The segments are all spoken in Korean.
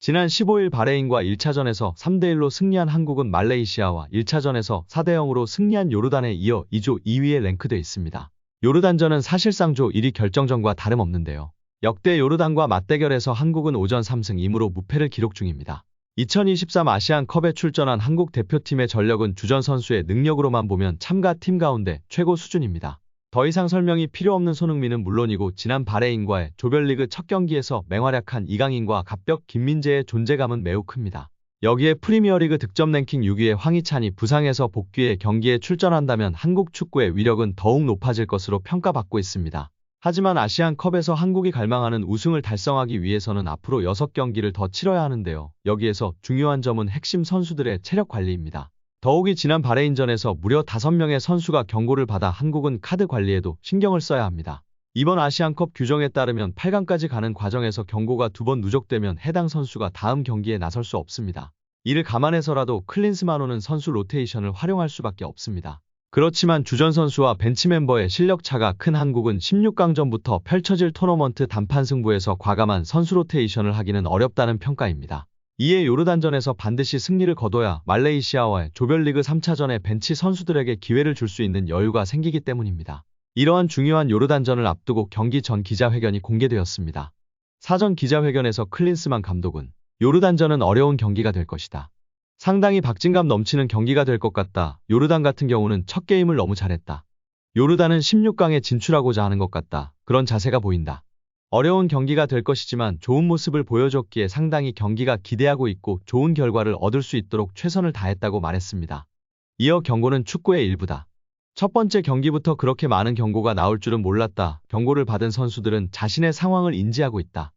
지난 15일 바레인과 1차전에서 3대1로 승리한 한국은 말레이시아와 1차전에서 4대0으로 승리한 요르단에 이어 2조 2위에 랭크돼 있습니다. 요르단전은 사실상 조 1위 결정전과 다름없는데요. 역대 요르단과 맞대결에서 한국은 오전 3승 2무로 무패를 기록 중입니다. 2023 아시안컵에 출전한 한국 대표팀의 전력은 주전 선수의 능력으로만 보면 참가팀 가운데 최고 수준입니다. 더 이상 설명이 필요 없는 손흥민은 물론이고 지난 바레인과의 조별리그 첫 경기에서 맹활약한 이강인과 갑벽 김민재의 존재감은 매우 큽니다. 여기에 프리미어리그 득점 랭킹 6위의 황희찬이 부상에서 복귀해 경기에 출전한다면 한국 축구의 위력은 더욱 높아질 것으로 평가받고 있습니다. 하지만 아시안컵에서 한국이 갈망하는 우승을 달성하기 위해서는 앞으로 6경기를 더 치러야 하는데요. 여기에서 중요한 점은 핵심 선수들의 체력 관리입니다. 더욱이 지난 바레인전에서 무려 5명의 선수가 경고를 받아 한국은 카드 관리에도 신경을 써야 합니다. 이번 아시안컵 규정에 따르면 8강까지 가는 과정에서 경고가 2번 누적되면 해당 선수가 다음 경기에 나설 수 없습니다. 이를 감안해서라도 클린스만호는 선수 로테이션을 활용할 수밖에 없습니다. 그렇지만 주전 선수와 벤치 멤버의 실력 차가 큰 한국은 16강전부터 펼쳐질 토너먼트 단판 승부에서 과감한 선수 로테이션을 하기는 어렵다는 평가입니다. 이에 요르단전에서 반드시 승리를 거둬야 말레이시아와의 조별리그 3차전에 벤치 선수들에게 기회를 줄 수 있는 여유가 생기기 때문입니다. 이러한 중요한 요르단전을 앞두고 경기 전 기자회견이 공개되었습니다. 사전 기자회견에서 클린스만 감독은 요르단전은 어려운 경기가 될 것이다. 상당히 박진감 넘치는 경기가 될 것 같다. 요르단 같은 경우는 첫 게임을 너무 잘했다. 요르단은 16강에 진출하고자 하는 것 같다. 그런 자세가 보인다. 어려운 경기가 될 것이지만 좋은 모습을 보여줬기에 상당히 경기가 기대하고 있고 좋은 결과를 얻을 수 있도록 최선을 다했다고 말했습니다. 이어 경고는 축구의 일부다. 첫 번째 경기부터 그렇게 많은 경고가 나올 줄은 몰랐다. 경고를 받은 선수들은 자신의 상황을 인지하고 있다.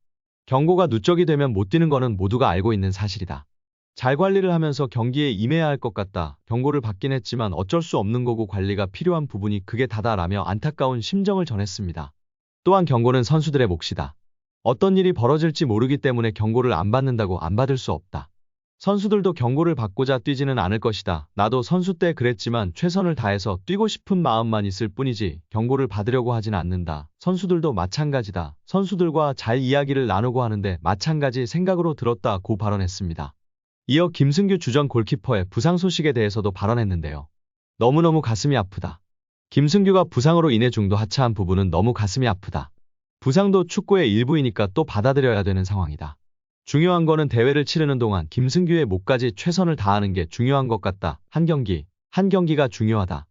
경고가 누적이 되면 못 뛰는 거는 모두가 알고 있는 사실이다. 잘 관리를 하면서 경기에 임해야 할 것 같다. 경고를 받긴 했지만 어쩔 수 없는 거고 관리가 필요한 부분이 그게 다다라며 안타까운 심정을 전했습니다. 또한 경고는 선수들의 몫이다. 어떤 일이 벌어질지 모르기 때문에 경고를 안 받는다고 안 받을 수 없다. 선수들도 경고를 받고자 뛰지는 않을 것이다. 나도 선수 때 그랬지만 최선을 다해서 뛰고 싶은 마음만 있을 뿐이지 경고를 받으려고 하진 않는다. 선수들도 마찬가지다. 선수들과 잘 이야기를 나누고 하는데 마찬가지 생각으로 들었다고 발언했습니다. 이어 김승규 주전 골키퍼의 부상 소식에 대해서도 발언했는데요. 너무너무 가슴이 아프다. 김승규가 부상으로 인해 중도 하차한 부분은 너무 가슴이 아프다. 부상도 축구의 일부이니까 또 받아들여야 되는 상황이다. 중요한 거는 대회를 치르는 동안 김승규의 목까지 최선을 다하는 게 중요한 것 같다. 한 경기가 중요하다.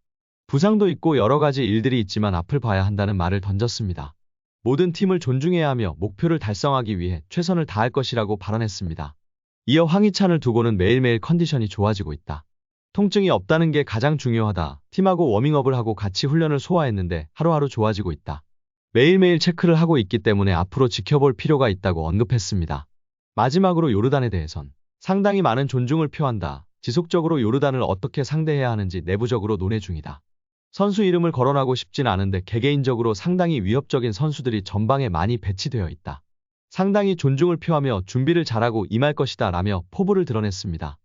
부상도 있고 여러 가지 일들이 있지만 앞을 봐야 한다는 말을 던졌습니다. 모든 팀을 존중해야 하며 목표를 달성하기 위해 최선을 다할 것이라고 발언했습니다. 이어 황희찬을 두고는 매일매일 컨디션이 좋아지고 있다. 통증이 없다는 게 가장 중요하다. 팀하고 워밍업을 하고 같이 훈련을 소화했는데 하루하루 좋아지고 있다. 매일매일 체크를 하고 있기 때문에 앞으로 지켜볼 필요가 있다고 언급했습니다. 마지막으로 요르단에 대해선 상당히 많은 존중을 표한다. 지속적으로 요르단을 어떻게 상대해야 하는지 내부적으로 논의 중이다. 선수 이름을 거론하고 싶진 않은데 개개인적으로 상당히 위협적인 선수들이 전방에 많이 배치되어 있다. 상당히 존중을 표하며 준비를 잘하고 임할 것이다 라며 포부를 드러냈습니다.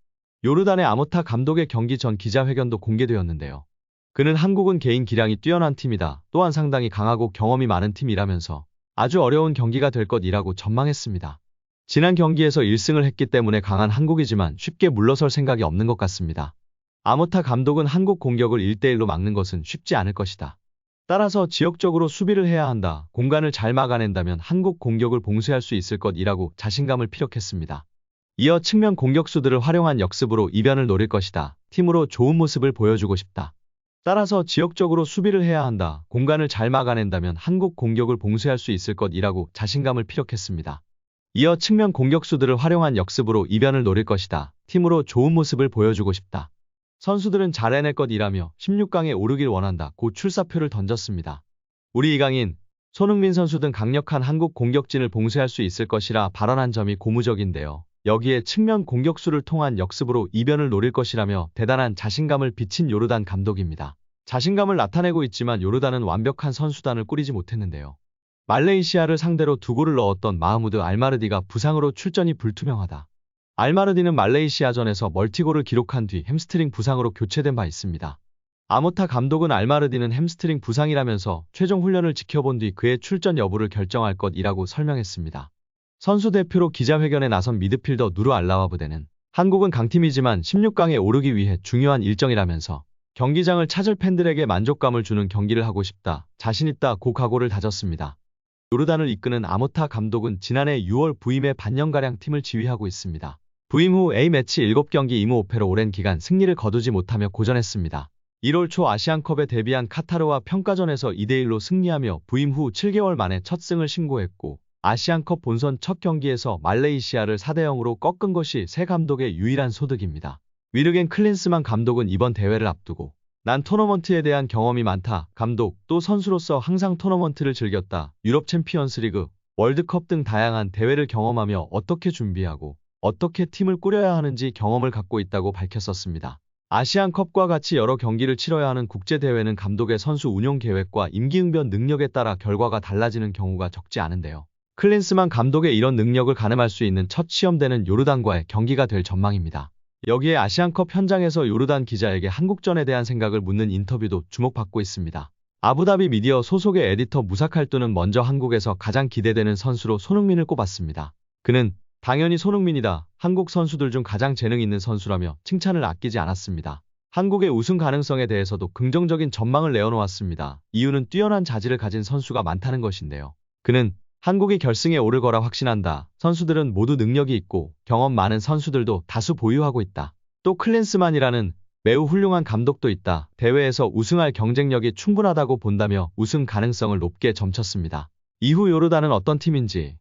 요르단의 아모타 감독의 경기 전 기자회견도 공개되었는데요. 그는 한국은 개인 기량이 뛰어난 팀이다. 또한 상당히 강하고 경험이 많은 팀이라면서 아주 어려운 경기가 될 것이라고 전망했습니다. 지난 경기에서 1승을 했기 때문에 강한 한국이지만 쉽게 물러설 생각이 없는 것 같습니다. 아모타 감독은 한국 공격을 1대1로 막는 것은 쉽지 않을 것이다. 따라서 지역적으로 수비를 해야 한다. 공간을 잘 막아낸다면 한국 공격을 봉쇄할 수 있을 것이라고 자신감을 피력했습니다. 이어 측면 공격수들을 활용한 역습으로 이변을 노릴 것이다. 팀으로 좋은 모습을 보여주고 싶다. 따라서 지역적으로 수비를 해야 한다. 공간을 잘 막아낸다면 한국 공격을 봉쇄할 수 있을 것이라고 자신감을 피력했습니다. 이어 측면 공격수들을 활용한 역습으로 이변을 노릴 것이다. 팀으로 좋은 모습을 보여주고 싶다. 선수들은 잘 해낼 것이라며 16강에 오르길 원한다. 고 출사표를 던졌습니다. 우리 이강인, 손흥민 선수 등 강력한 한국 공격진을 봉쇄할 수 있을 것이라 발언한 점이 고무적인데요. 여기에 측면 공격수를 통한 역습으로 이변을 노릴 것이라며 대단한 자신감을 비친 요르단 감독입니다. 자신감을 나타내고 있지만 요르단은 완벽한 선수단을 꾸리지 못했는데요. 말레이시아를 상대로 2골을 넣었던 마흐무드 알마르디가 부상으로 출전이 불투명하다. 알마르디는 말레이시아전에서 멀티골을 기록한 뒤 햄스트링 부상으로 교체된 바 있습니다. 아모타 감독은 알마르디는 햄스트링 부상이라면서 최종 훈련을 지켜본 뒤 그의 출전 여부를 결정할 것이라고 설명했습니다. 선수 대표로 기자회견에 나선 미드필더 누르 알라와 부대는 한국은 강팀이지만 16강에 오르기 위해 중요한 일정이라면서 경기장을 찾을 팬들에게 만족감을 주는 경기를 하고 싶다, 자신있다 고 각오를 다졌습니다. 요르단을 이끄는 아모타 감독은 지난해 6월 부임해 반년가량 팀을 지휘하고 있습니다. 부임 후 A매치 7경기 2무 5패로 오랜 기간 승리를 거두지 못하며 고전했습니다. 1월 초 아시안컵에 데뷔한 카타르와 평가전에서 2대1로 승리하며 부임 후 7개월 만에 첫 승을 신고했고 아시안컵 본선 첫 경기에서 말레이시아를 4대0으로 꺾은 것이 새 감독의 유일한 소득입니다. 위르겐 클린스만 감독은 이번 대회를 앞두고 난 토너먼트에 대한 경험이 많다. 감독, 또 선수로서 항상 토너먼트를 즐겼다. 유럽 챔피언스 리그, 월드컵 등 다양한 대회를 경험하며 어떻게 준비하고 어떻게 팀을 꾸려야 하는지 경험을 갖고 있다고 밝혔었습니다. 아시안컵과 같이 여러 경기를 치러야 하는 국제대회는 감독의 선수 운용 계획과 임기응변 능력에 따라 결과가 달라지는 경우가 적지 않은데요. 클린스만 감독의 이런 능력을 가늠할 수 있는 첫 시험대는 요르단과의 경기가 될 전망입니다. 여기에 아시안컵 현장에서 요르단 기자에게 한국전에 대한 생각을 묻는 인터뷰도 주목받고 있습니다. 아부다비 미디어 소속의 에디터 무사칼뚜는 먼저 한국에서 가장 기대되는 선수로 손흥민을 꼽았습니다. 그는 당연히 손흥민이다. 한국 선수들 중 가장 재능 있는 선수라며 칭찬을 아끼지 않았습니다. 한국의 우승 가능성에 대해서도 긍정적인 전망을 내어놓았습니다. 이유는 뛰어난 자질을 가진 선수가 많다는 것인데요. 그는 한국이 결승에 오를 거라 확신한다. 선수들은 모두 능력이 있고 경험 많은 선수들도 다수 보유하고 있다. 또 클린스만이라는 매우 훌륭한 감독도 있다. 대회에서 우승할 경쟁력이 충분하다고 본다며 우승 가능성을 높게 점쳤습니다. 이후 요르단은 어떤 팀인지,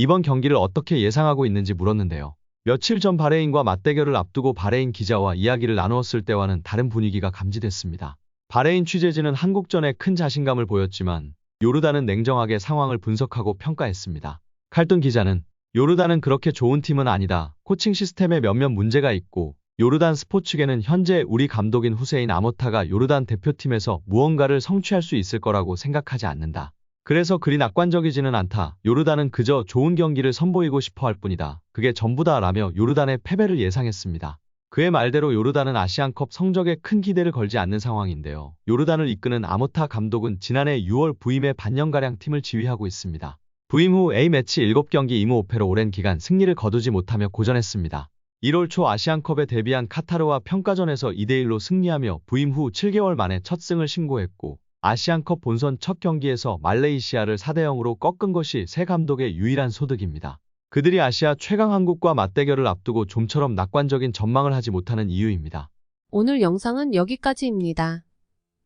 이번 경기를 어떻게 예상하고 있는지 물었는데요. 며칠 전 바레인과 맞대결을 앞두고 바레인 기자와 이야기를 나누었을 때와는 다른 분위기가 감지됐습니다. 바레인 취재진은 한국전에 큰 자신감을 보였지만 요르단은 냉정하게 상황을 분석하고 평가했습니다. 칼툰 기자는 요르단은 그렇게 좋은 팀은 아니다. 코칭 시스템에 몇몇 문제가 있고 요르단 스포츠계는 현재 우리 감독인 후세인 아모타가 요르단 대표팀에서 무언가를 성취할 수 있을 거라고 생각하지 않는다. 그래서 그리 낙관적이지는 않다. 요르단은 그저 좋은 경기를 선보이고 싶어 할 뿐이다. 그게 전부다 라며 요르단의 패배를 예상했습니다. 그의 말대로 요르단은 아시안컵 성적에 큰 기대를 걸지 않는 상황인데요. 요르단을 이끄는 아모타 감독은 지난해 6월 부임해 반년가량 팀을 지휘하고 있습니다. 부임 후 A매치 7경기 2무 5패로 오랜 기간 승리를 거두지 못하며 고전했습니다. 1월 초 아시안컵에 데뷔한 카타르와 평가전에서 2대1로 승리하며 부임 후 7개월 만에 첫 승을 신고했고 아시안컵 본선 첫 경기에서 말레이시아를 4대0으로 꺾은 것이 새 감독의 유일한 소득입니다. 그들이 아시아 최강 한국과 맞대결을 앞두고 좀처럼 낙관적인 전망을 하지 못하는 이유입니다. 오늘 영상은 여기까지입니다.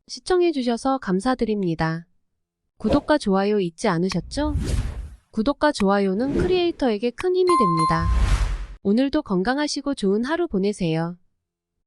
시청해주셔서 감사드립니다. 구독과 좋아요 잊지 않으셨죠? 구독과 좋아요는 크리에이터에게 큰 힘이 됩니다. 오늘도 건강하시고 좋은 하루 보내세요.